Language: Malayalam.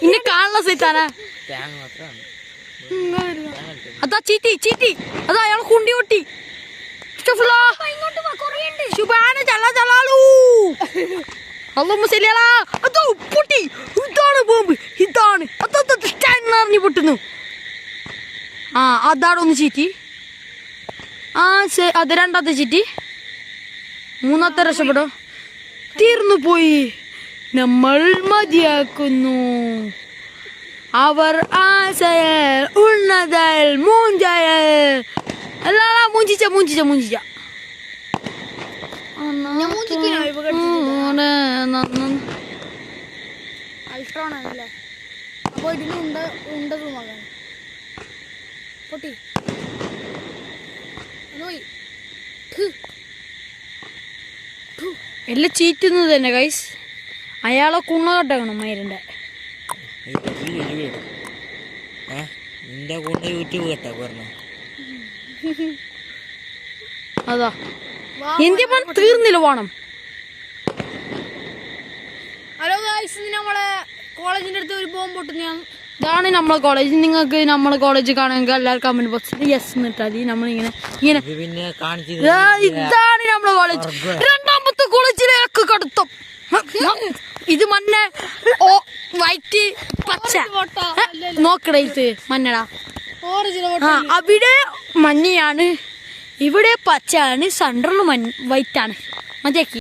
ഇന്നെ കാണുന്ന സൈത്താനാ അതാ ചീറ്റി ചീറ്റി അതാ അയാൾ കുണ്ടി പൊട്ടി. പൊട്ടി ഇതാണ് ബോംബ് ഇതാണ് അതറിഞ്ഞു പൊട്ടുന്നു. ആ അതാണ് ഒന്ന് ചീറ്റി. ആ അത് രണ്ടാമത്തെ ചീറ്റി. മൂന്നാമത്തെ രക്ഷപ്പെടോ തീർന്നു പോയി. നമ്മൾ മതിയാക്കുന്നു. അവർ ആശയൽ ഉന്നതൽ മൂഞ്ചയൽ അല്ല മൂഞ്ചിച്ച മൂഞ്ചിച്ച മൂഞ്ചിച്ച അൾട്രോണല്ലേ. അപ്പൊ ഇതിന് ഉണ്ട റൂമാകാൻ പൊട്ടി എല്ലാം ചീറ്റുന്നത് തന്നെ ഗൈസ്. അയാളെ കുണ്ണ കെട്ടണം മൈരന്റെ. അതാ ഇന്ത്യ തീർന്നില്ല വേണം. ഹലോ ഗൈസ്, നമ്മളെ കോളേജിന്റെ അടുത്ത് ഒരു ബോംബ് പൊട്ടുന്ന ഇതാണ് നമ്മളെ കോളേജ്. നിങ്ങൾക്ക് നമ്മളെ കോളേജ് കാണുമെങ്കിൽ എല്ലാവരും കമന്റ് ബോക്സിൽ യെസ് എന്നിട്ടാൽ നമ്മളിങ്ങനെ ഇങ്ങനെ ഇതാണ് നമ്മളെ കോളേജ്. രണ്ടാമത്തെ കോളേജിലേക്ക് കടത്തും. ഇത് മഞ്ഞ വൈറ്റ് പച്ച നോക്കട. ഇത് മഞ്ഞടാ. അവിടെ മഞ്ഞയാണ്, ഇവിടെ പച്ചയാണ്, സെൻട്രൽ വൈറ്റ് ആണ്. മതിയാക്കി.